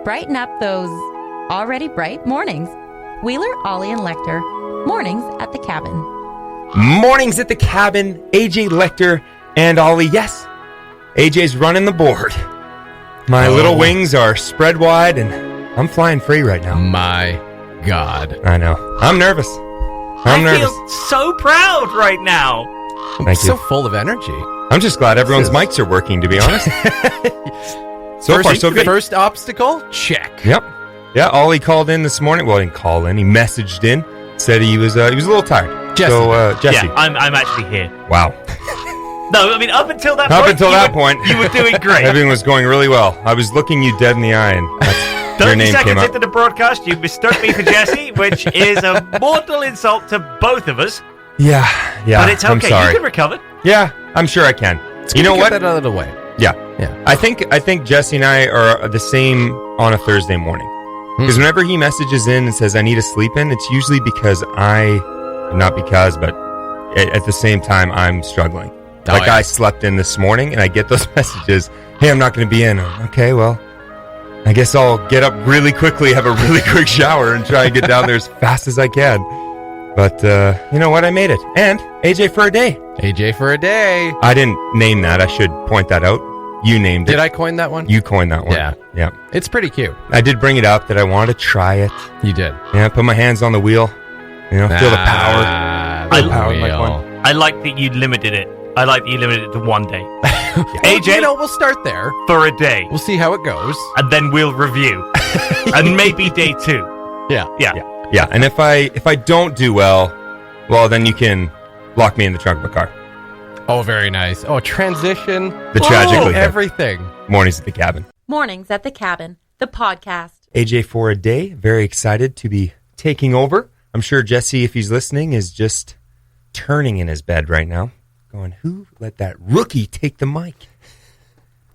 brighten up those already bright mornings. Wheeler, Ollie, and Lecter. Mornings at the Cabin. Mornings at the Cabin. AJ, Lecter, and Ollie. Yes, AJ's running the board. My little wings are spread wide, and I'm flying free right now. My God. I know. I'm nervous. I'm nervous. Feel so proud right now. Thank So you. full of energy. I'm just glad everyone's mics are working, to be honest. So far, so good. First obstacle? Check. Yep. Yeah, Ollie called in this morning. Well, he didn't call in. He messaged in. Said he was a little tired. Jesse. So, Jesse. Yeah, I'm actually here. Wow. No, I mean, up until that Up point, until that point, you were doing great. Everything was going really well. I was looking you dead in the eye, and that's, your 30 name came seconds up. into the broadcast, you mistook me for Jesse, which is a mortal insult to both of us. Yeah. But it's okay. I'm sorry. You can recover. Yeah, I'm sure I can. It's You good know to what? get that out of the way. Yeah. Yeah. I think Jesse and I are the same on a Thursday morning. Because whenever he messages in and says, I need to sleep in, it's usually because not because, but at the same time, I'm struggling. Like yeah. I slept in this morning and I get those messages, hey, I'm not going to be in. Okay, well, I guess I'll get up really quickly, have a really quick shower, and try and get down there as fast as I can. But you know what? I made it. And AJ for a day. AJ for a day. I didn't name that. I should point that out. You named it. Did I coin that one? You coined that one. Yeah. Yeah. It's pretty cute. I did bring it up that I wanted to try it. You did. Yeah, put my hands on the wheel. Feel the power. The The power in my wheel. coin. I like that you limited it. I like that you limited it to one day. AJ, We'll start there. for a day. We'll see how it goes. And then we'll review. And maybe day 2. Yeah. Yeah, and if I don't do well, then you can lock me in the trunk of a car. Oh, very nice. Oh, transition. The tragically hip. Everything. Mornings at the Cabin. Mornings at the Cabin, the podcast. AJ for a day. Very excited to be taking over. I'm sure Jesse, if he's listening, is just turning in his bed right now, going, who let that rookie take the mic?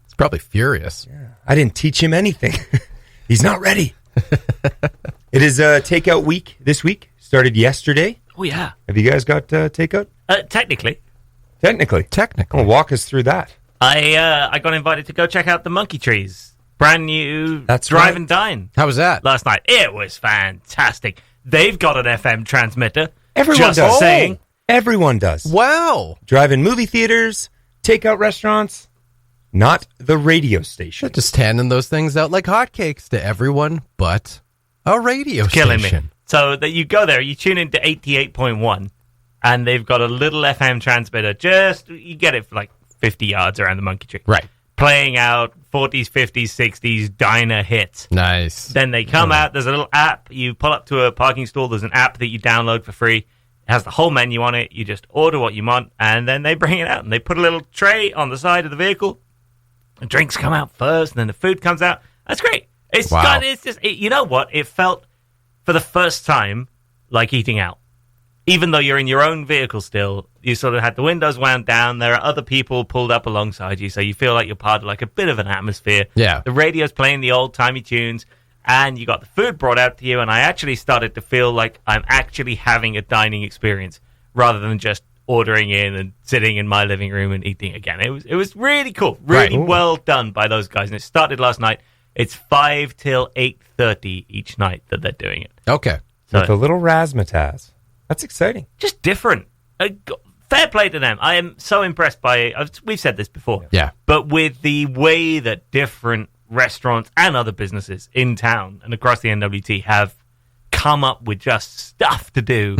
It's probably furious. I didn't teach him anything. He's not ready. It is takeout week this week. Started yesterday. Oh, yeah. Have you guys got takeout? Technically, Technically. Well, walk us through that. I got invited to go check out the Monkey Trees. Brand new That's Drive right. and Dine How was that? last night. It was fantastic. They've got an FM transmitter. Everyone just does. saying. Everyone does. Wow. Drive-in movie theaters, takeout restaurants, not the radio station. Just handing those things out like hotcakes to everyone but a radio Killing station. me. So that you go there, you tune into 88.1, and they've got a little FM transmitter. You get it for like 50 yards around the Monkey Tree. Right. Playing out 40s, 50s, 60s diner hits. Nice. Then they come out, there's a little app. You pull up to a parking stall, there's an app that you download for free. It has the whole menu on it. You just order what you want, and then they bring it out, and they put a little tray on the side of the vehicle. The drinks come out first, and then the food comes out. That's great. Wow. You know what? It felt, for the first time, like eating out. Even though you're in your own vehicle still, you sort of had the windows wound down. There are other people pulled up alongside you, so you feel like you're part of like a bit of an atmosphere. Yeah. The radio's playing the old-timey tunes, and you got the food brought out to you, and I actually started to feel like I'm actually having a dining experience rather than just ordering in and sitting in my living room and eating again. It was really cool. Really well done by those guys, and it started last night. It's 5 till 8:30 each night that they're doing it. Okay. With a little razzmatazz. That's exciting. Just different. Fair play to them. I am so impressed by, we've said this before, Yeah. but with the way that different restaurants and other businesses in town and across the NWT have come up with just stuff to do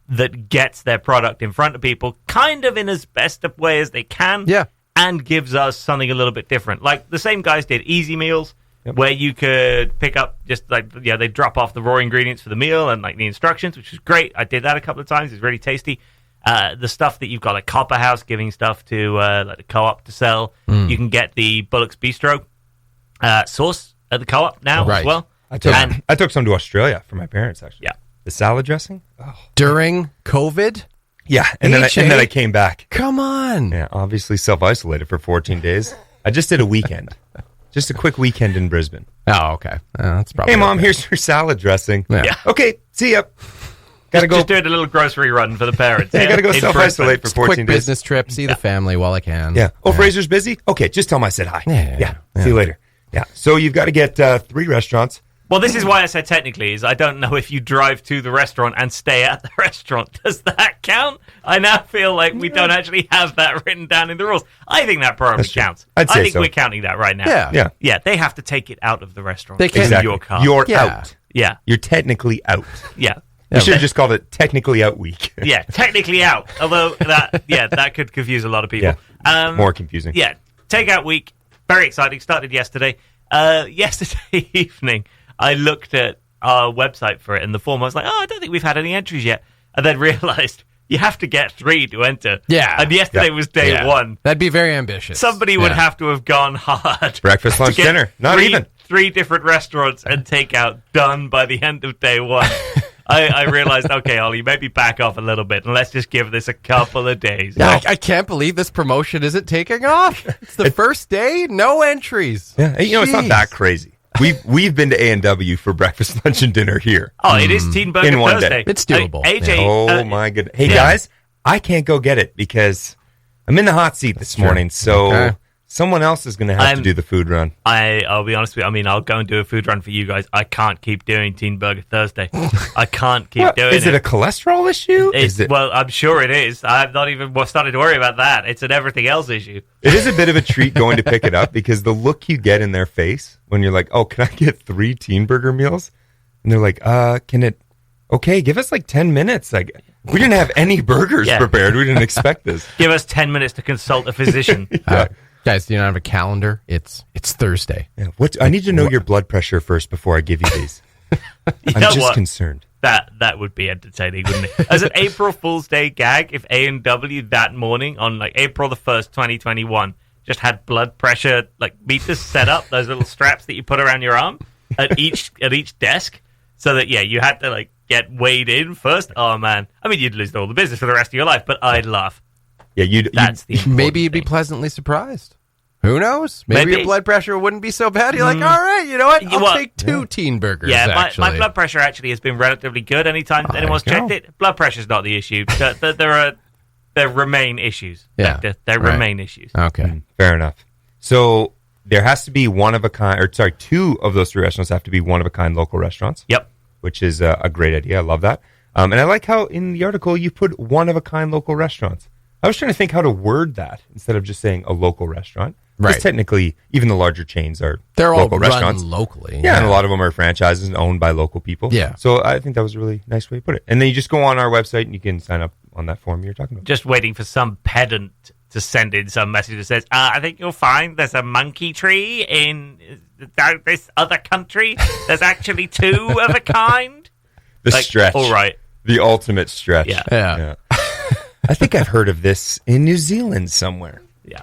that gets their product in front of people kind of in as best a way as they can, Yeah. and gives us something a little bit different. Like the same guys did Easy Meals, where you could pick up they drop off the raw ingredients for the meal and like the instructions, which is great. I did that a couple of times. It's really tasty. The stuff that you've got, like Copper House giving stuff to like the co-op to sell. You can get the Bullock's Bistro sauce at the co-op now as well. I took some to Australia for my parents, actually. Yeah. The salad dressing? Oh. During COVID? Yeah, and then I came back. Come on. Yeah, obviously self-isolated for 14 days. I just did a weekend. Just a quick weekend in Brisbane. Oh, okay. That's probably Hey, Mom, okay. here's your salad dressing. Yeah. Okay, see ya. Gotta go. Just doing a little grocery run for the parents. I gotta go in self-isolate for Brisbane. 14 Quick days. business trip. See the family while I can. Yeah. Oh, Fraser's busy? Okay, just tell him I said hi. Yeah. See you later. Yeah. So you've got to get 3 restaurants. Well, this is why I said technically is I don't know if you drive to the restaurant and stay at the restaurant. Does that count? I now feel like we don't actually have that written down in the rules. I think that probably That's true. counts. I'd say I think so. we're counting that right now. Yeah. Yeah. Yeah, they have to take it out of the restaurant. They can. in Exactly. your car. You're Yeah. out. Yeah, You're technically out. yeah. You should have just called it technically out week. Yeah, technically out. Although that could confuse a lot of people. More confusing. Yeah, takeout week. Very exciting. Started yesterday. Yesterday evening, I looked at our website for it, and the form I was like, I don't think we've had any entries yet. And then realized you have to get 3 to enter. Yeah. And yesterday was day Yeah. 1. That'd be very ambitious. Somebody would Yeah. have to have gone hard. Breakfast, to lunch, get dinner. Not even. 3 different restaurants and takeout done by the end of day 1. I realized, okay, Ollie, maybe back off a little bit and let's just give this a couple of days. I can't believe this promotion isn't taking off. It's the first day, no entries. Yeah. Hey, it's not Jeez. that crazy. We've been to A&W for breakfast, lunch, and dinner here. Oh, it is Teen Burger In one Thursday. day. It's doable. AJ, Oh my goodness. Hey yeah. guys, I can't go get it because I'm in the hot seat this true. morning. So Okay. someone else is going to have to do the food run. I'll be honest with you. I mean, I'll go and do a food run for you guys. I can't keep doing Teen Burger Thursday. I can't keep What? doing Is it a cholesterol issue? Well, I'm sure it is. I've not even started to worry about that. It's an everything else issue. It is a bit of a treat going to pick it up because the look you get in their face when you're like, oh, can I get 3 Teen Burger meals? And they're like, can it, okay, give us like 10 minutes. Like, we didn't have any burgers Yeah. prepared. We didn't expect this. Give us 10 minutes to consult a physician. Guys, do you not have a calendar? It's Thursday. Yeah, I need to know your blood pressure first before I give you these. You I'm know just what? concerned. That would be entertaining, wouldn't it? As an April Fool's Day gag, if A&W that morning on like April the 1st, 2021, just had blood pressure like meters set up, those little straps that you put around your arm at each desk, so that you had to like get weighed in first. Oh man, I mean you'd lose all the business for the rest of your life, but I'd laugh. Yeah, That's the important Maybe you'd be thing. pleasantly surprised. Who knows? Maybe your blood pressure wouldn't be so bad. You're like, all right, you know what? I'll What? take 2 Teen Burgers, Yeah, actually. my blood pressure actually has been relatively good. Anytime there anyone's you go. checked it, blood pressure's not the issue. There remain issues. Yeah, There right. remain issues. Okay. Fair enough. So there has to be one of a kind, or sorry, 2 of those 3 restaurants have to be one of a kind local restaurants. Yep. Which is a great idea. I love that. And I like how in the article you put one of a kind local restaurants. I was trying to think how to word that instead of just saying a local restaurant. Because Right. technically, even the larger chains are They're all local run restaurants. locally. Yeah, and a lot of them are franchises and owned by local people. Yeah. So I think that was a really nice way to put it. And then you just go on our website and you can sign up on that form you're talking about. Just waiting for some pedant to send in some message that says, I think you'll find there's a monkey tree in this other country. There's actually 2 of a kind. The Like, stretch. all right. The ultimate stretch. Yeah. I think I've heard of this in New Zealand somewhere. Yeah.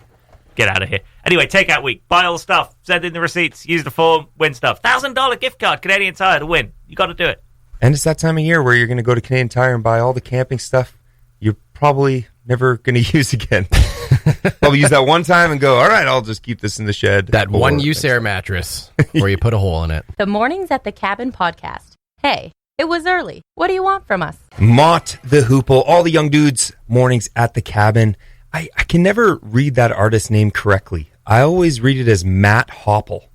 Get out of here. Anyway, takeout week. Buy all the stuff. Send in the receipts. Use the form. Win stuff. $1,000 gift card. Canadian Tire to win. You got to do it. And it's that time of year where you're going to go to Canadian Tire and buy all the camping stuff you're probably never going to use again. Probably use that one time and go, all right, I'll just keep this in the shed. That Or- one use air mattress where you put a hole in it. The Mornings at the Cabin podcast. Hey, it was early. What do you want from us? Mott the Hoople, all the young dudes, mornings at the cabin. I can never read that artist name correctly. I always read it as Matt Hopple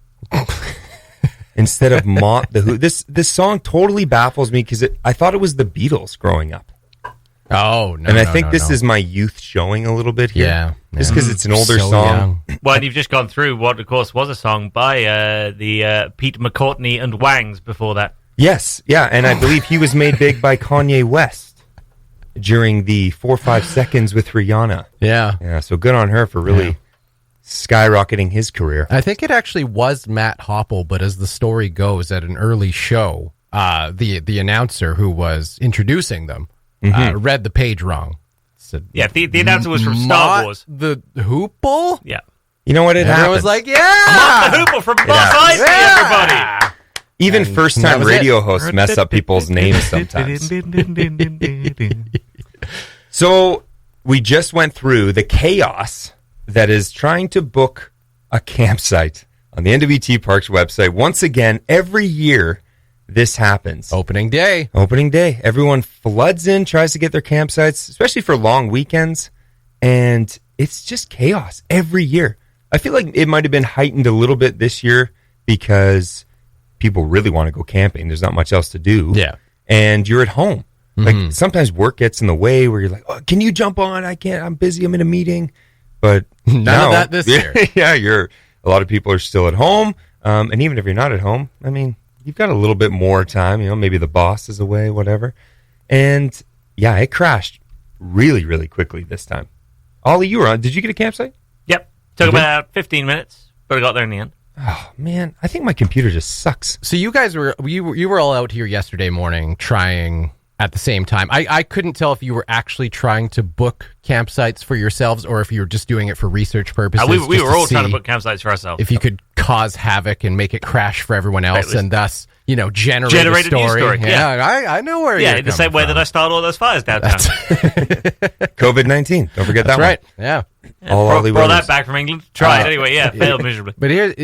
instead of Mott the Hoople. This song totally baffles me because I thought it was the Beatles growing up. Oh, no. And I think this is my youth showing a little bit here. Yeah. Just because it's an older So song. young. Well, and you've just gone through what, of course, was a song by the Pete McCourtney and Wangs before that. Yes, yeah, and I believe he was made big by Kanye West during the 4 or 5 seconds with Rihanna. Yeah. Yeah, so good on her for really skyrocketing his career. I think it actually was Matt Hopple, but as the story goes, at an early show, the announcer who was introducing them read the page wrong. Said, Yeah, the announcer was from Star Mott Wars. the Hoople? Yeah. You know what? It Everyone happens. was like, The yeah! Hoople from Boss happens. Icy, everybody. Even And first-time that was radio it. hosts mess up people's names sometimes. So we just went through the chaos that is trying to book a campsite on the NWT Parks website. Once again, every year this happens. Opening day. Opening day. Everyone floods in, tries to get their campsites, especially for long weekends. And it's just chaos every year. I feel like it might have been heightened a little bit this year because people really want to go camping. There's not much else to do. Yeah. And you're at home. Like sometimes work gets in the way where you're like, oh, can you jump on? I can't. I'm busy. I'm in a meeting. But None now, of that this year. yeah, a lot of people are still at home. And even if you're not at home, I mean, you've got a little bit more time. You know, maybe the boss is away, whatever. And yeah, it crashed really, really quickly this time. Ollie, you were on. Did you get a campsite? Yep. Took You did? about 15 minutes, but I got there in the end. Oh man, I think my computer just sucks. So you guys you were all out here yesterday morning trying at the same time. I couldn't tell if you were actually trying to book campsites for yourselves or if you were just doing it for research purposes. We just were all trying to see book campsites for ourselves. if you could cause havoc and make it crash for everyone else, Right, and thus generate Generate a a news story. story, yeah. I know where. yeah, you're in the same coming way from. that I started all those fires downtown. COVID-19. Don't forget That's that right. Yeah. one. All Ollie Brought Williams. that back from England. Tried anyway. Yeah, failed miserably. But here,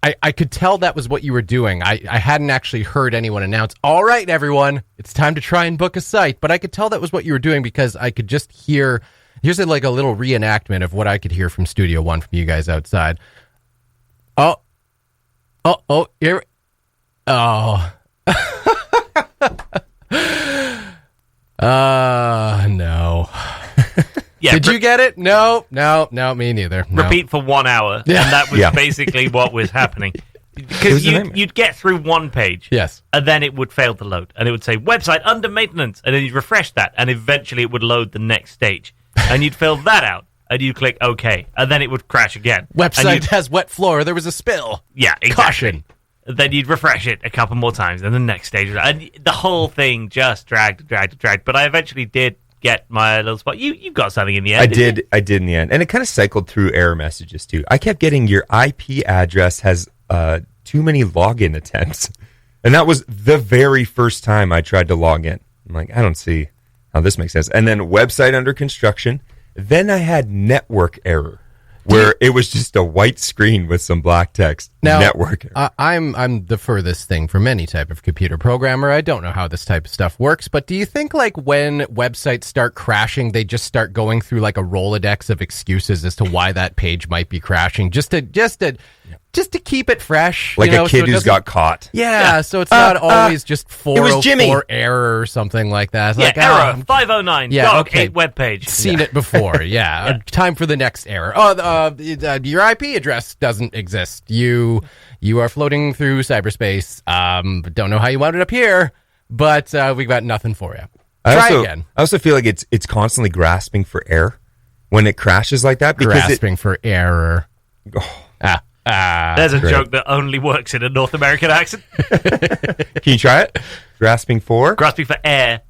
I could tell that was what you were doing. I hadn't actually heard anyone announce, all right, everyone, it's time to try and book a site. But I could tell that was what you were doing because I could just hear, here's a little reenactment of what I could hear from Studio One from you guys outside. Here. Oh. No. Yeah, Did you get it? No, me neither. No. repeat for 1 hour, Yeah. and that was Yeah. basically what was happening. It Because was a nightmare. you'd get through one page, Yes. and then it would fail to load, and it would say website under maintenance, and then you'd refresh that, and eventually it would load the next stage, and you'd fill that out, and you'd click OK, and then it would crash again. And Website you'd- has wet floor. There was a spill. yeah, exactly. Caution. Then you'd refresh it a couple more times, and the next stage, and the whole thing just dragged. But I eventually did get my little spot. You got something in the end. I didn't you? did in the end. And it kind of cycled through error messages too. I kept getting your IP address has too many login attempts. And that was the very first time I tried to log in. I'm like, I don't see how this makes sense. And then website under construction. Then I had network error where it was just a white screen with some black text. Now, network error. I'm the furthest thing from any type of computer programmer. I don't know how this type of stuff works, but do you think like when websites start crashing, they just start going through like a Rolodex of excuses as to why that page might be crashing, just to keep it fresh, Like a so kid it who's doesn't- got caught. Yeah, so it's not always just it was Jimmy. 404 error or something like that. It's Yeah, like, error oh, 509. Yeah, dog okay. 8 web page. seen it before. Yeah. Time for the next error. Oh, your IP address doesn't exist. You are floating through cyberspace. Don't know how you wound up here, but we got nothing for you. Try again. I also feel like it's constantly grasping for air when it crashes like that because Grasping for error. There's a Great. joke that only works in a North American accent. Can you try it? Grasping for? Grasping for air.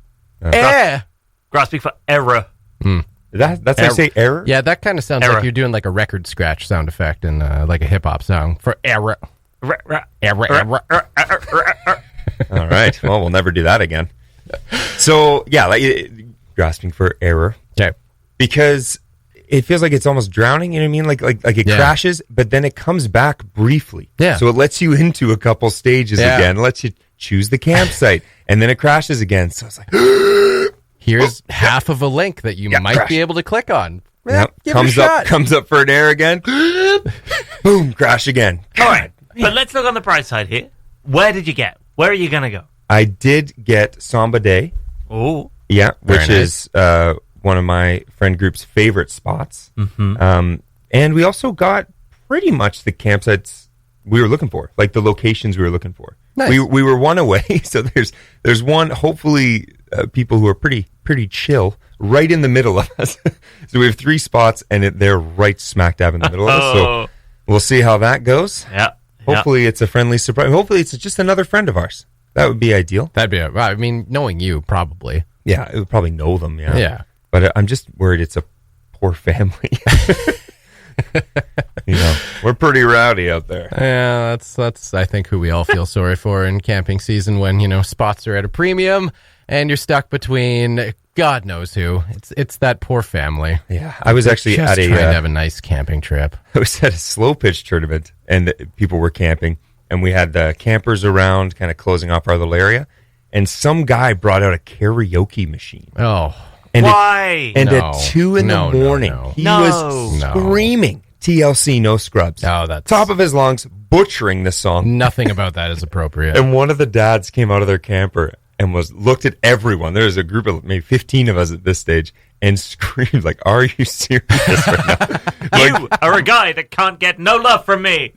Grasping for error. That's how you say error? Yeah, that kind of sounds Error. like you're doing like a record scratch sound effect in like a hip hop song for error. Error. All right. Well, we'll never do that again. So, yeah, grasping for error Okay. because it feels like it's almost drowning. You know what I mean? Like it Yeah. crashes, but then it comes back briefly. Yeah. So it lets you into a couple stages Yeah. again, lets you choose the campsite, and then it crashes again. So it's like, Here's half of a link that you might crash. be able to click on. yep, Give comes it a up, shot. comes up for an error again. Boom, crash again. All right. But let's look on the bright side here. Where did you get? Where are you going to go? I did get Samba Day. Oh. Yeah, Very which nice. is one of my friend group's favorite spots. And we also got pretty much the campsites we were looking for, like the locations we were looking for. Nice. We were one away, so there's one. Hopefully, people who are pretty chill right in the middle of us. So we have 3 spots, and they're right smack dab in the middle of us. So we'll see how that goes. Yeah. Hopefully, it's a friendly surprise. Hopefully, it's just another friend of ours. That would be ideal. That'd be I mean, knowing you, probably. Yeah, it would probably know them. Yeah. Yeah. But I'm just worried it's a poor family. We're pretty rowdy out there. Yeah, that's I think who we all feel sorry for in camping season when, spots are at a premium and you're stuck between God knows who. It's that poor family. Yeah, I was actually Just at trying to have a nice camping trip. I was at a slow pitch tournament, and people were camping, and we had the campers around, kind of closing off our little area, and some guy brought out a karaoke machine, Oh, and Why? and No. at 2 in No, the no, morning, no. he No. was No. screaming TLC No Scrubs. Oh, that's Top of his lungs, butchering the song. nothing about that is appropriate. And one of the dads came out of their camper and looked at everyone. There was a group of maybe 15 of us at this stage and screamed like, "Are you serious right now? You are a guy that can't get no love from me."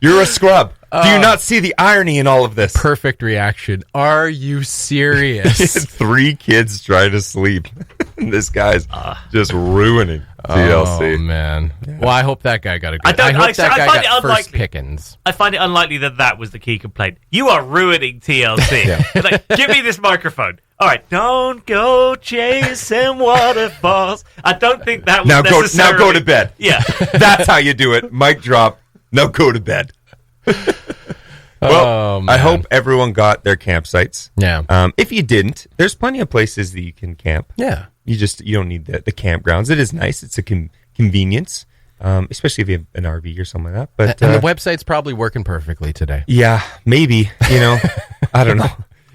You're a scrub. Do you not see the irony in all of this?" Perfect reaction. Are you serious? 3 kids trying to sleep. This guy's just ruining TLC. Oh man. Well, I hope that guy got a good. I hope that find guy it got first unlikely. pickings. I find it unlikely that was the key complaint. You are ruining TLC. It's like, give me this microphone. All right, don't go chasing waterfalls. I don't think that was Now necessarily... go to bed. Yeah. That's how you do it. Mic drop. Now go to bed. Well, Oh, I man. hope everyone got their campsites. Yeah. If you didn't, there's plenty of places that you can camp. Yeah. You don't need the campgrounds. It is nice. It's a convenience, especially if you have an RV or something like that. But And the website's probably working perfectly today. yeah, maybe. I don't know.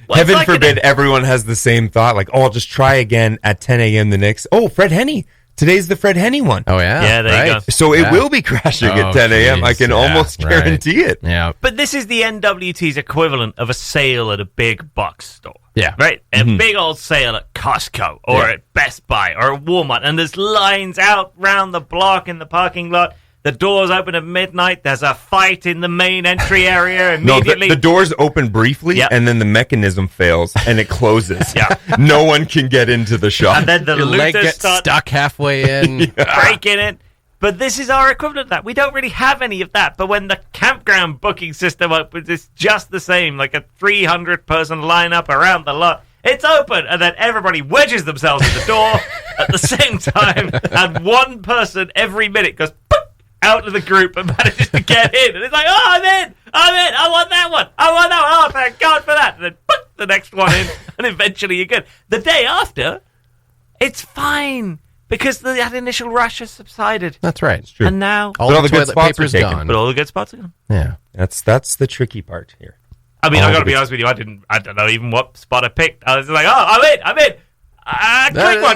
Well, Heaven it's like forbid everyone has the same thought. Like, I'll just try again at 10 a.m. the next. Oh, Fred Henney. Today's the Fred Henney one. Oh yeah. Yeah, there you right? go. So it Yeah. will be crashing Oh, at 10 a.m. I geez, can yeah, almost right. guarantee it. Yeah. But this is the NWT's equivalent of a sale at a big box store. Yeah. Right? A big old sale at Costco or Yeah. at Best Buy or at Walmart. And there's lines out round the block in the parking lot. The doors open at midnight. There's a fight in the main entry area No, immediately. the doors open briefly, Yep. and then the mechanism fails, and it closes. Yeah. No one can get into the shop. And then the Your leg looters gets start stuck halfway in. breaking it. But this is our equivalent of that. We don't really have any of that. But when the campground booking system opens, it's just the same, like a 300-person lineup around the lot. It's open, and then everybody wedges themselves at the door at the same time, and one person every minute goes "Boop," out of the group and manages to get in. And it's like, "Oh, I'm in! I want that one! I want that one! Oh, thank God for that!" And then "Boop," the next one in, and eventually you're good. The day after, it's fine. Because that initial rush has subsided. That's right. True. And now... All But all the the good toilet spots are paper's taken. gone. But all the good spots are gone. Yeah. That's the tricky part here. I mean, All I got the to be good- honest with you. I don't know even what spot I picked. I was like, oh, I'm in.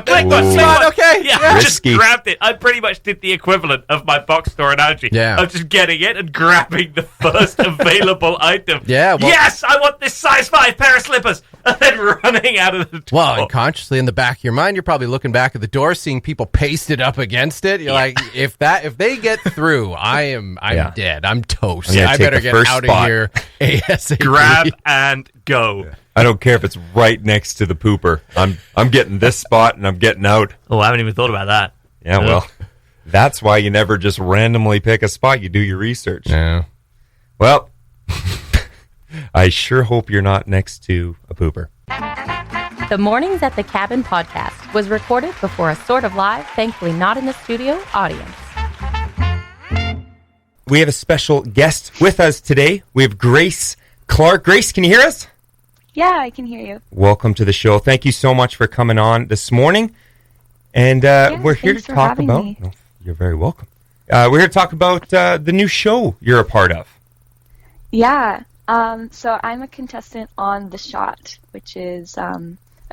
Click one. Spot, okay. Yeah, I just Risky. grabbed it. I pretty much did the equivalent of my box store analogy. Yeah. Of just getting it and grabbing the first available item. Yeah, well- yes, I want this size 5 pair of slippers. And then running out of the door. Well, and consciously in the back of your mind, you're probably looking back at the door, seeing people pasted up against it. You're like, if they get through, I'm Yeah. dead. I'm toast. I'm gonna I take better the get first out spot. of here ASAP. Grab and go. I don't care if it's right next to the pooper. I'm getting this spot and I'm getting out. Oh, I haven't even thought about that. Yeah, well, that's why you never just randomly pick a spot. You do your research. Yeah. Well, I sure hope you're not next to a pooper. The Mornings at the Cabin podcast was recorded before a sort of live, thankfully not in the studio, audience. We have a special guest with us today. We have Grace Clark. Grace, can you hear us? Yeah, I can hear you. Welcome to the show. Thank you so much for coming on this morning. And we're here to thanks for talk having about... me. No, you're very welcome. We're here to talk about the new show you're a part of. Yeah. So I'm a contestant on The Shot, which is a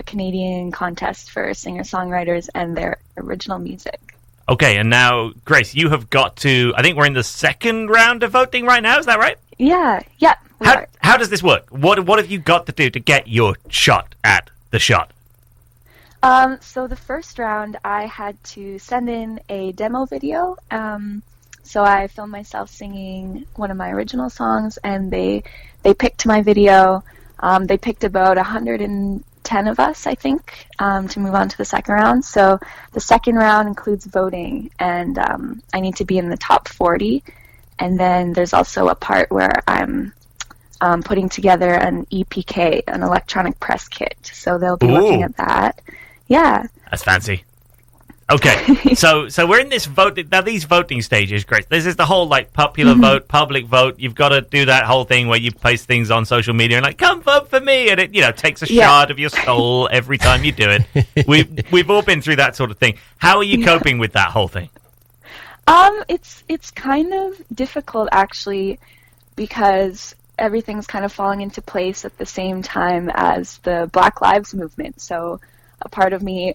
Canadian contest for singer-songwriters and their original music. Okay, and now, Grace, you have got to... I think we're in the second round of voting right now. Is that right? Yeah. We are. How does this work? What have you got to do to get your shot at the shot? So the first round, I had to send in a demo video. So I filmed myself singing one of my original songs, and they picked my video. They picked about 110 of us, I think, to move on to the second round. So the second round includes voting, and I need to be in the top 40. And then there's also a part where I'm putting together an EPK, an electronic press kit. So they'll be looking Ooh. at that. Yeah. That's fancy. Okay, so we're in this vote. Now these voting stages, Grace. This is the whole like popular vote, public vote. You've got to do that whole thing where you post things on social media and like, come vote for me, and it takes a Yeah. shard of your soul every time you do it. We've all been through that sort of thing. How are you coping with that whole thing? It's kind of difficult actually, because everything's kind of falling into place at the same time as the Black Lives movement. So a part of me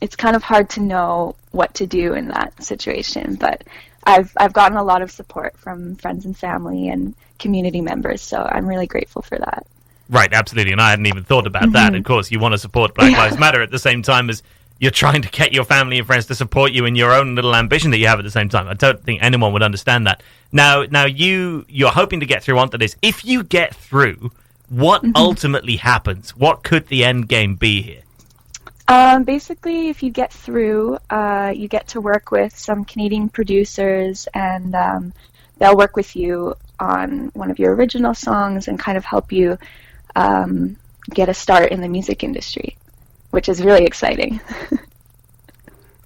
it's kind of hard to know what to do in that situation. But I've gotten a lot of support from friends and family and community members, so I'm really grateful for that. Right, absolutely. And I hadn't even thought about that. Of course, you want to support Black Lives Matter at the same time as you're trying to get your family and friends to support you in your own little ambition that you have at the same time. I don't think anyone would understand that. Now you're hoping to get through onto this. If you get through, what ultimately happens? What could the end game be here? Basically, if you get through, you get to work with some Canadian producers, and they'll work with you on one of your original songs and kind of help you get a start in the music industry, which is really exciting.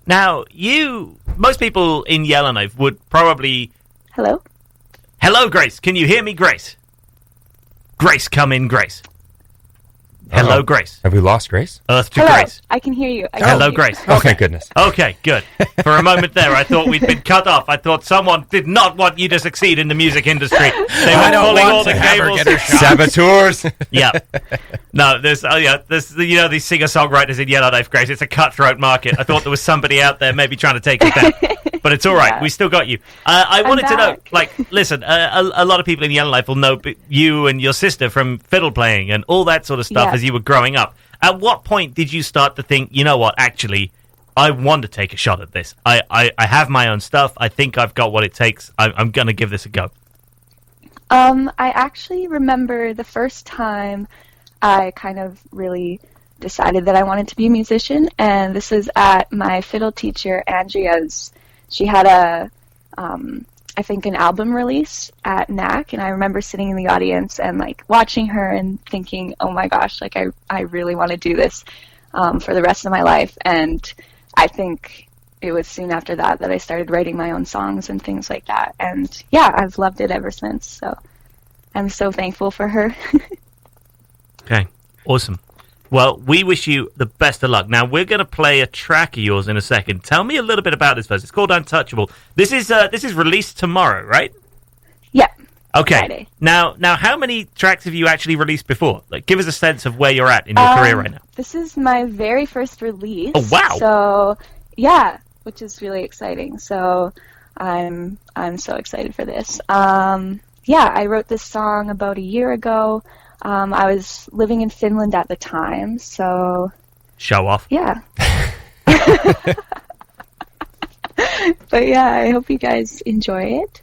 Now, most people in Yellowknife would probably... Hello? Hello, Grace. Can you hear me, Grace? Grace, come in, Grace. Hello, Uh-oh. Grace. Have we lost Grace? Earth to Hello. Grace. I can hear you. Hello, Grace. Oh, thank goodness. Okay, good. For a moment there, I thought we'd been cut off. I thought someone did not want you to succeed in the music industry. They were pulling all the cables. Saboteurs. Yeah. No, there's these singer-songwriters in Yellowknife, Grace. It's a cutthroat market. I thought there was somebody out there maybe trying to take us down. But it's all right. Yeah. We still got you. I wanted to know, back. Listen, a lot of people in Yellowknife will know you and your sister from fiddle playing and all that sort of stuff Yeah. as you were growing up. At what point did you start to think, you know what, actually, I want to take a shot at this. I have my own stuff. I think I've got what it takes. I'm going to give this a go. I actually remember the first time I kind of really decided that I wanted to be a musician, and this was at my fiddle teacher, Andrea's. She had I think an album release at NAC, and I remember sitting in the audience and like watching her and thinking, oh my gosh, like I really want to do this for the rest of my life. And I think it was soon after that I started writing my own songs and things like that. And yeah, I've loved it ever since. So I'm so thankful for her. Okay, awesome. Well, we wish you the best of luck. Now, we're going to play a track of yours in a second. Tell me a little bit about this first. It's called Untouchable. This is released tomorrow, right? Yeah. Okay. Friday. Now, how many tracks have you actually released before? Like, give us a sense of where you're at in your career right now. This is my very first release. Oh, wow. So, yeah, which is really exciting. So, I'm so excited for this. Yeah, I wrote this song about a year ago. I was living in Finland at the time, so... Show off. Yeah. But yeah, I hope you guys enjoy it.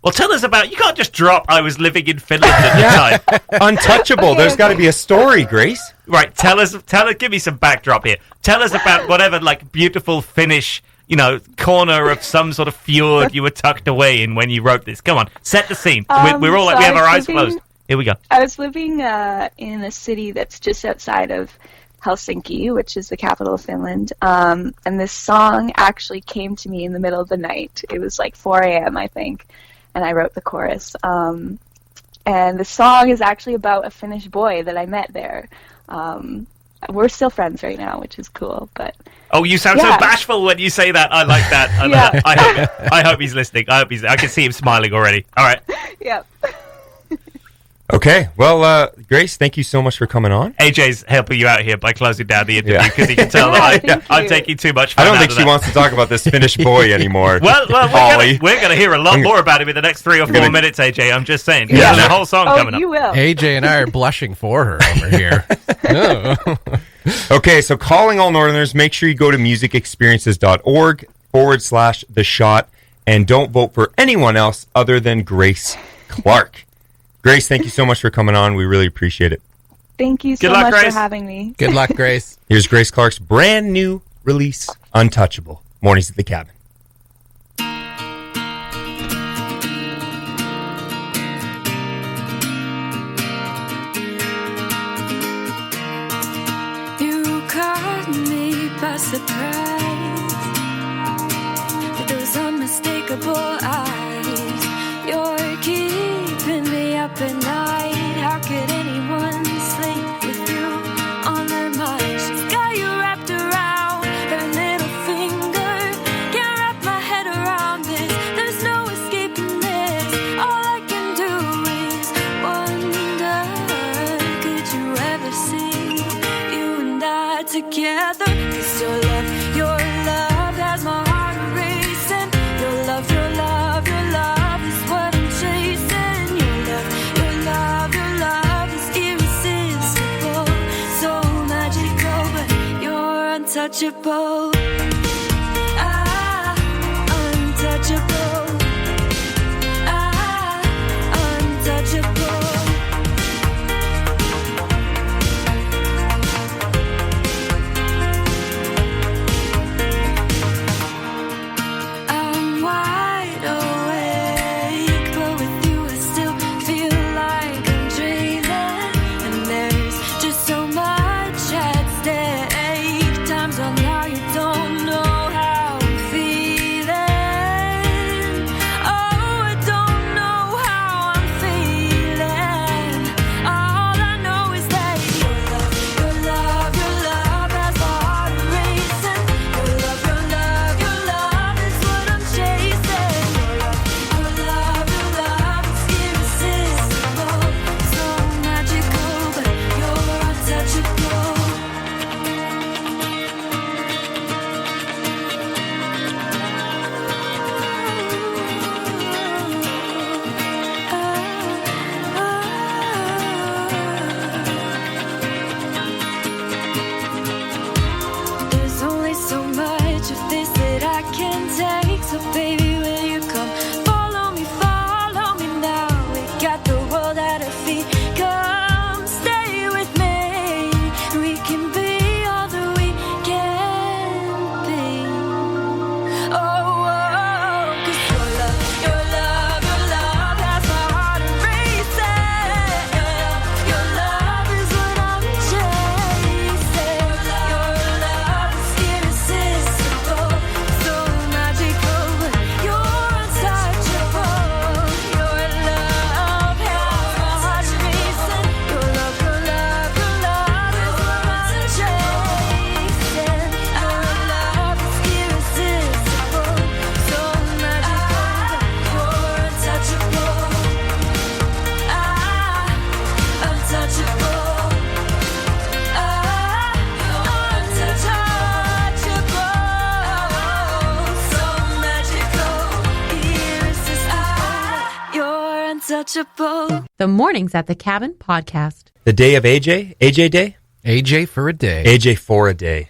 Well, tell us about... You can't just drop I was living in Finland at the time. Untouchable. Okay, There's got to okay. be a story, Grace. Right, tell us, give me some backdrop here. Tell us about whatever, like, beautiful Finnish, corner of some sort of fjord you were tucked away in when you wrote this. Come on, set the scene. We're all like, so we have I our was eyes living- closed. Here we go. I was living in a city that's just outside of Helsinki, which is the capital of Finland. And this song actually came to me in the middle of the night. It was like 4 a.m., I think, and I wrote the chorus. And the song is actually about a Finnish boy that I met there. We're still friends right now, which is cool. But Oh, you sound so Yeah. bashful when you say that. I like that. Yeah. I hope he's listening. I can see him smiling already. All right. yeah. Okay. Well, Grace, thank you so much for coming on. AJ's helping you out here by closing down the interview Yeah. because he can tell Yeah, that thank I'm you. taking too much I fun don't out think of she that. wants to talk about this Finnish boy anymore. Well, Holly. we're going to hear a lot more about him in the next 3 or 4 gonna- minutes, AJ. I'm just saying. Yeah. There's a whole song Oh, coming up. you will. AJ and I are blushing for her over here. Oh. Okay, so calling all Northerners, make sure you go to musicexperiences.org/The Shot and don't vote for anyone else other than Grace Clark. Grace, thank you so much for coming on. We really appreciate it. Thank you so Good luck, much Grace. for having me. Good luck, Grace. Here's Grace Clark's brand new release, Untouchable. Mornings at the Cabin. You caught me by surprise with those unmistakable eyes. You're keeping me up at night. How could anyone sleep with you on their mind? She's got you wrapped around her little finger. Can't wrap my head around this. There's no escaping this. All I can do is wonder, could you ever see you and I together? 'Cause your untouchable. Untouchable. Untouchable. I'm wide awake, but with you I still feel like I'm dreaming. And there's just so much at stake. Times when now you don't know how I'm feeling. Oh, I don't know how I'm feeling. All I know is that your love, your love, your love has my heart racing. Your love, your love, your love is what I'm chasing. Your love, your love, it's irresistible. So magical, but you're untouchable. There's only so much of this that I can take. So baby, will you come follow me now? We got the world at our feet. Come stay with me. We can be all that we can be. Oh, 'cause your love, your love, your love has my heart racing. Your love is what I'm chasing. Your love is irresistible, so magical, but you're untouchable. Your love has my heart racing. Your love, your love, your love is what I'm chasing. Your love is irresistible, so magical, but you're untouchable. Untouchable. Untouchable. So magical, irresistible. You're untouchable. The Mornings at the Cabin podcast. The day of AJ Day, AJ for a day. AJ for a day.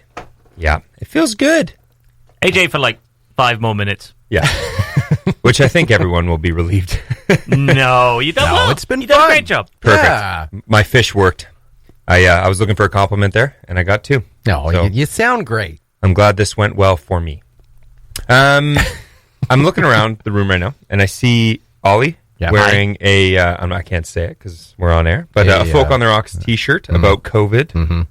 Yeah, it feels good. AJ for like 5 more minutes. Yeah, which I think everyone will be relieved. No, you done No, well. it's been you done a fun. great job. Perfect. Yeah. My fish worked. I was looking for a compliment there, and I got 2. No, So- you sound great. I'm glad this went well for me. I'm looking around the room right now, and I see Ollie Yeah. wearing I can't say it because we're on air, but a A, Folk on the Rocks T-shirt about COVID,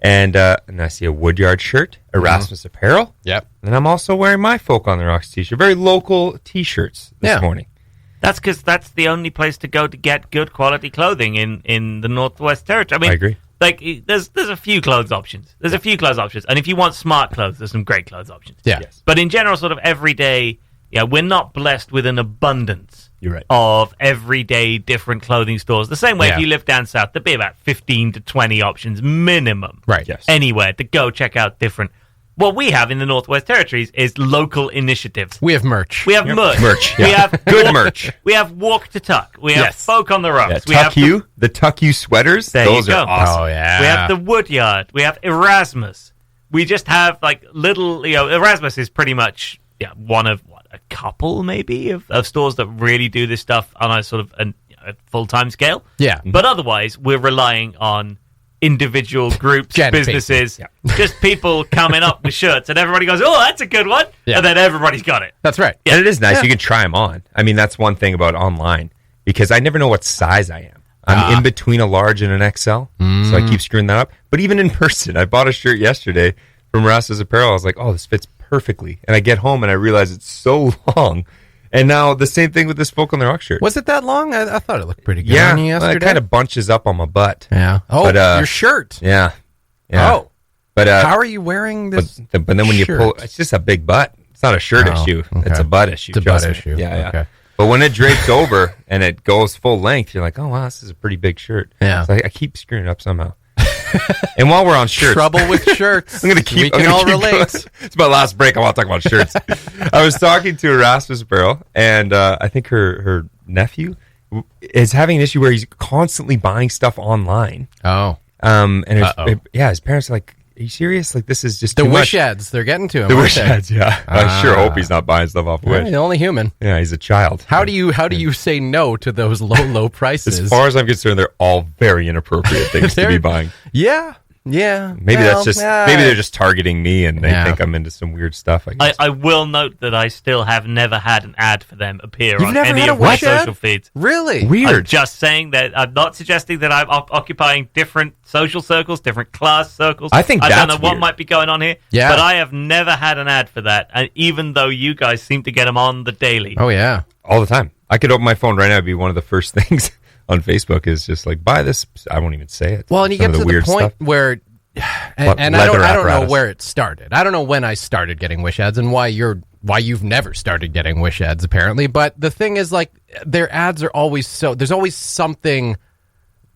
and I see a Woodyard shirt, Erasmus Apparel, Yep. and I'm also wearing my Folk on the Rocks T-shirt. Very local T-shirts this Yeah. morning. That's because that's the only place to go to get good quality clothing in the Northwest Territory. I mean, I agree. Like, there's a few clothes options. There's a few clothes options, and if you want smart clothes, there's some great clothes options. Yeah. Yes. But in general, sort of everyday, we're not blessed with an abundance You're right. of everyday different clothing stores. The same way Yeah. if you live down south, there'd be about 15 to 20 options minimum. Right. Yes. Anywhere to go check out different. What we have in the Northwest Territories is local initiatives. We have merch. We have merch. Merch, We yeah. have Good walk- merch. We have Walk to Tuck. We have Yes. Folk on the Rocks. Yeah, we have Tuck You, the Tuck You sweaters, There those you are go. awesome. Oh, yeah. We have the Woodyard. We have Erasmus. We just have like little, Erasmus is pretty much one of a couple maybe of stores that really do this stuff on a sort of a full-time scale. Yeah. But otherwise, we're relying on individual groups, Jen businesses, just people coming up with shirts, and everybody goes, "Oh, that's a good one," Yeah. and then everybody's got it. That's right. And it is nice. Yeah. You can try them on. I mean, that's one thing about online because I never know what size I am. I'm in between a large and an XL, so I keep screwing that up. But even in person, I bought a shirt yesterday from Rasmus Apparel. I was like, oh, this fits perfectly. And I get home and I realize it's so long. And now the same thing with this Folk on the Rock shirt. Was it that long? I thought it looked pretty good Yeah, on you well, yesterday. it kind of bunches up on my butt. Yeah. Oh, But, your shirt. Yeah. Oh. But How are you wearing this? but then when you shirt? pull, it's just a big butt. It's not a shirt Oh, issue. okay. It's a butt issue. It's a butt trust me. issue. Yeah. Okay. But when it drapes over and it goes full length, you're like, oh, wow, this is a pretty big shirt. Yeah. So I keep screwing it up somehow. And while we're on shirts, Trouble with shirts. I'm going to keep. We I'm can gonna all keep relate. going. It's my last break. I want to talk about shirts. I was talking to Erasmus Apparel, and I think her nephew is having an issue where he's constantly buying stuff online. Oh. And his parents are like, are you serious? Like, this is just The too Wish much. ads, they're getting to him. The aren't Wish they? ads, yeah. I sure hope he's not buying stuff off Yeah, Wish. he's the only human. Yeah, he's a child. How do you say no to those low prices? As far as I'm concerned, they're all very inappropriate things to be They're- buying. Yeah. Maybe Well, that's just maybe they're just targeting me and they Yeah. think I'm into some weird stuff. I guess. I will note that I still have never had an ad for them appear You've on never any had a of my Wish ad? social feeds. Really I'm Weird. just saying that I'm not suggesting that I'm occupying different social circles, different class circles. I think I don't that's know what weird. might be going on here, Yeah. but I have never had an ad for that. And even though you guys seem to get them on the daily, Oh yeah. All the time. I could open my phone right now. It'd be one of the first things on Facebook is just like, buy this. I won't even say it. Well, and you Some get of to the weird point stuff. where, and I Leather don't know apparatus. where it started. I don't know when I started getting Wish ads and why you've never started getting Wish ads apparently. But the thing is, like, their ads are always there's always something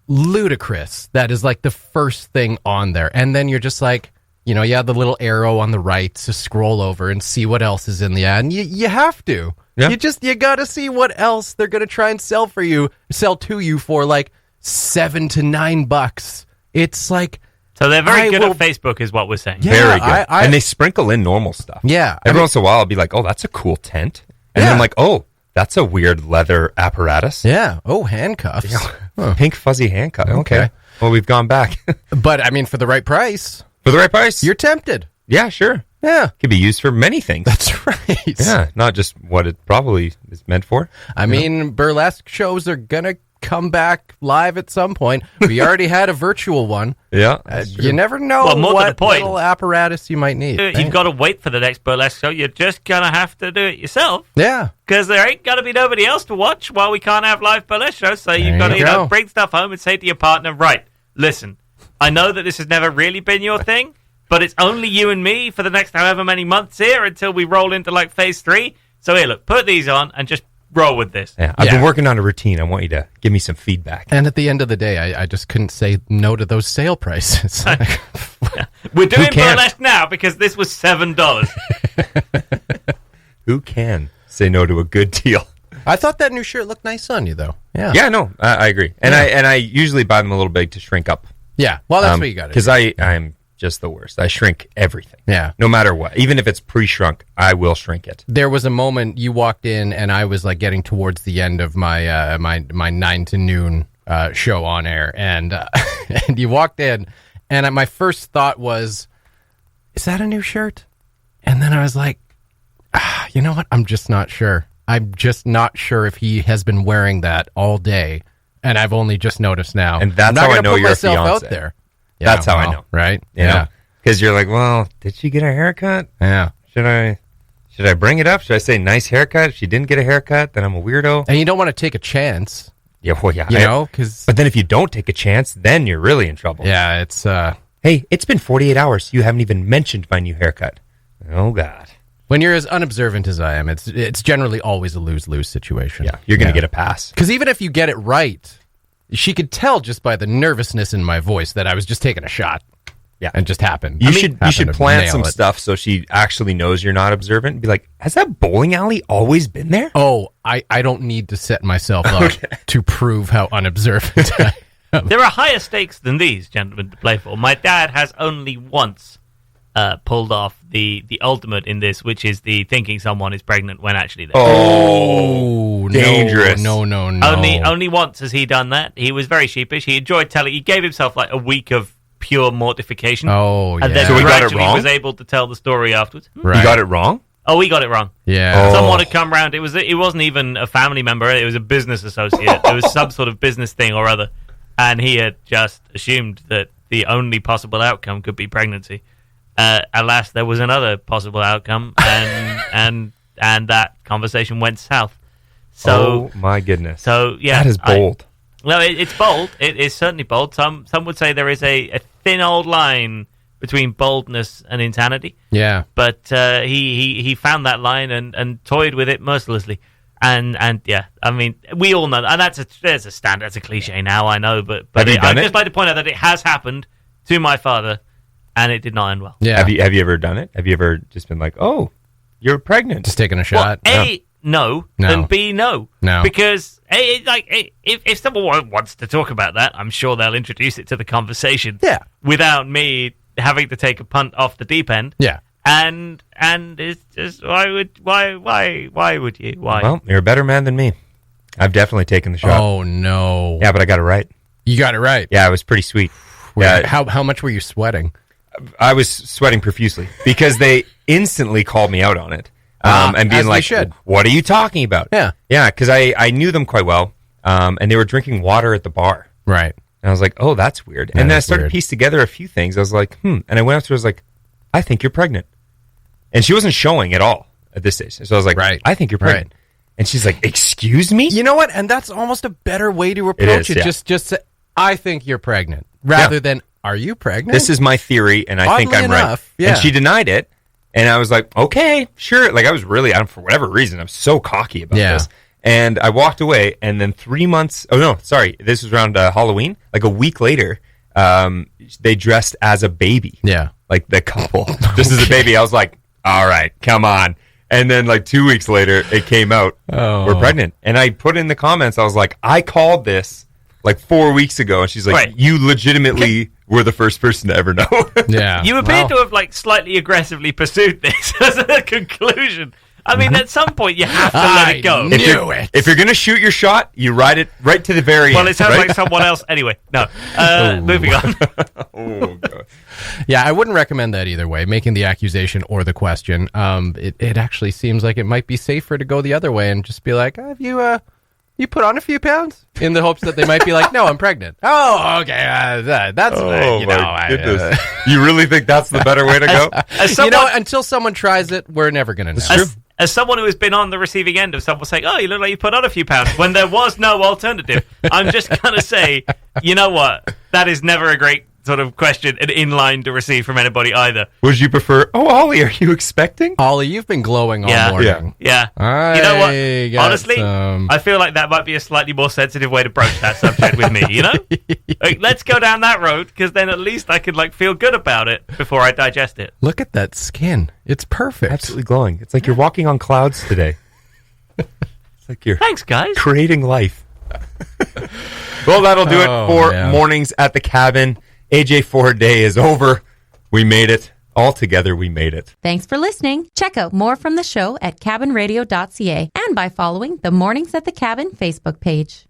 ludicrous that is like the first thing on there, and then you're just like, you have the little arrow on the right to scroll over and see what else is in the ad, and you have to. Yeah. You got to see what else they're going to try and sell to you for like $7 to $9. It's like, so they're very I good will- at Facebook, is what we're saying. Yeah, Very good. I- and they sprinkle in normal stuff. Yeah. Every once in a while, I'll be like, oh, that's a cool tent. And then Yeah. I'm like, oh, that's a weird leather apparatus. yeah. Oh, handcuffs. Huh. Pink fuzzy handcuff. Okay. Okay. Well, we've gone back. But I mean, for the right price, For the right price. you're tempted. Yeah, sure. Yeah. Could be used for many things. That's right. Yeah, not just what it probably is meant for. I mean, burlesque shows are going to come back live at some point. We already had a virtual one. Yeah. that's true. You never know Well, more to the what point. little apparatus you might need. You've got to wait for the next burlesque show. You're just going to have to do it yourself. Yeah. Because there ain't going to be nobody else to watch while we can't have live burlesque shows. So you've got There to you go. bring stuff home and say to your partner, right, listen, I know that this has never really been your thing, but it's only you and me for the next however many months here until we roll into like phase 3. So here, look, put these on and just roll with this. Yeah, I've Yeah. been working on a routine. I want you to give me some feedback. And at the end of the day, I just couldn't say no to those sale prices. We're doing can't? burlesque now because this was $7. Who can say no to a good deal? I thought that new shirt looked nice on you, though. Yeah. Yeah, no, I agree. And I usually buy them a little big to shrink up. Yeah. Well, that's what you got to do. Because I'm just the worst. I shrink everything. Yeah. No matter what. Even if it's pre-shrunk, I will shrink it. There was a moment you walked in, and I was like getting towards the end of my my 9 to noon show on air, and and you walked in, and my first thought was, "Is that a new shirt?" And then I was like, you know what? I'm just not sure. I'm just not sure if he has been wearing that all day, and I've only just noticed now. And that's I'm not how I gonna know put you're a myself fiancé. out there. That's how I well, know. right? You know? Because you're like, well, did she get a haircut? Yeah. Should I bring it up? Should I say nice haircut? If she didn't get a haircut, then I'm a weirdo. And you don't want to take a chance, Yeah, well, yeah. you know, because But then if you don't take a chance, then you're really in trouble. yeah, it's Hey, it's been 48 hours. You haven't even mentioned my new haircut. Oh, God. when you're as unobservant as I am, it's generally always a lose-lose situation. Yeah, you're going to get a pass. Because even if you get it right, she could tell just by the nervousness in my voice that I was just taking a shot. Yeah. And just happened. You I mean, should happened to plant nail some it. stuff so she actually knows you're not observant and be like, has that bowling alley always been there? Oh, I don't need to set myself up to prove how unobservant I am. There are higher stakes than these, gentlemen, to play for. My dad has only once pulled off the ultimate in this, which is the thinking someone is pregnant when actually they're Oh, dangerous. No. Only once has he done that. He was very sheepish. He enjoyed telling. He gave himself like a week of pure mortification. Oh, and yeah. then So we got it gradually wrong? was able to tell the story afterwards. Right. You got it wrong? Oh, we got it wrong. Yeah. Oh. Someone had come round. It wasn't even a family member. It was a business associate. It was some sort of business thing or other, and he had just assumed that the only possible outcome could be pregnancy. Alas, there was another possible outcome, and that conversation went south. So, oh, my goodness. so yeah, that is bold. No, it's bold. It is certainly bold. Some would say there is a thin old line between boldness and insanity. Yeah. But he found that line and toyed with it mercilessly. And yeah, I mean, we all know that. And that's a standard, that's a cliche now, I know. But Have you done I'd it? just like to point out that it has happened to my father, and it did not end well. Yeah. Have you ever done it? Have you ever just been like, oh, you're pregnant? Just taking a Well, shot? A, no, No. and B, no. No. Because, if someone wants to talk about that, I'm sure they'll introduce it to the conversation. Yeah. Without me having to take a punt off the deep end. Yeah. And it's just why would you? Why? Well, you're a better man than me. I've definitely taken the shot. Oh no. Yeah, but I got it right. You got it right. Yeah, it was pretty sweet. Yeah. Yeah, How much were you sweating? I was sweating profusely because they instantly called me out on it. And being as they like, should. what are you talking about? Yeah. Yeah, because I knew them quite well. And they were drinking water at the bar. Right. And I was like, oh, that's weird. That And then I is started weird. to piece together a few things. I was like, And I went up to her, I was like, I think you're pregnant. And she wasn't showing at all at this stage. So I was like, Right. I think you're pregnant. And she's like, excuse me? You know what? And that's almost a better way to approach it. yeah. Just say, I think you're pregnant, rather than, are you pregnant? This is my theory, and I think Oddly I'm enough, right. yeah. And she denied it. And I was like, okay, sure. Like, I was really, for whatever reason, I'm so cocky about Yeah. this. And I walked away, and then 3 months, this was around Halloween. Like a week later, they dressed as a baby. Yeah. Like the couple, just as a baby. I was like, all right, come on. And then like 2 weeks later, it came out, we're pregnant. And I put in the comments, I was like, I called this like 4 weeks ago. And she's like, Right. you legitimately were the first person to ever know. Yeah. You appear Well, to have like slightly aggressively pursued this as a conclusion. I mean, at some point you have to let it go. knew it. If you're going to shoot your shot, you ride it right to the very Well, end. it sounds right? like someone else. Anyway, no. Moving on. Oh, God. Yeah, I wouldn't recommend that either way, making the accusation or the question. It actually seems like it might be safer to go the other way and just be like, have you put on a few pounds? In the hopes that they might be like, no, I'm pregnant. Oh, okay. That's, Oh, you know. my goodness. You really think that's the better way to go? As You someone, know, until someone tries it, we're never going to know. as someone who has been on the receiving end of someone saying, "Oh, you look like you put on a few pounds," when there was no alternative, I'm just gonna say, you know what? That is never a great sort of question and in line to receive from anybody either. Would you prefer, Ollie, are you expecting? Ollie, you've been glowing all Yeah. morning. Yeah. I You know what? got Honestly, some- I feel like that might be a slightly more sensitive way to broach that subject with me, you know? Like, let's go down that road, because then at least I could, like, feel good about it before I digest it. Look at that skin. It's perfect. Absolutely glowing. It's like you're walking on clouds today. It's like you're Thanks, guys. creating life. Well, that'll do it Oh, for man. Mornings at the Cabin. AJ4 day is over. We made it. All together, we made it. Thanks for listening. Check out more from the show at cabinradio.ca and by following the Mornings at the Cabin Facebook page.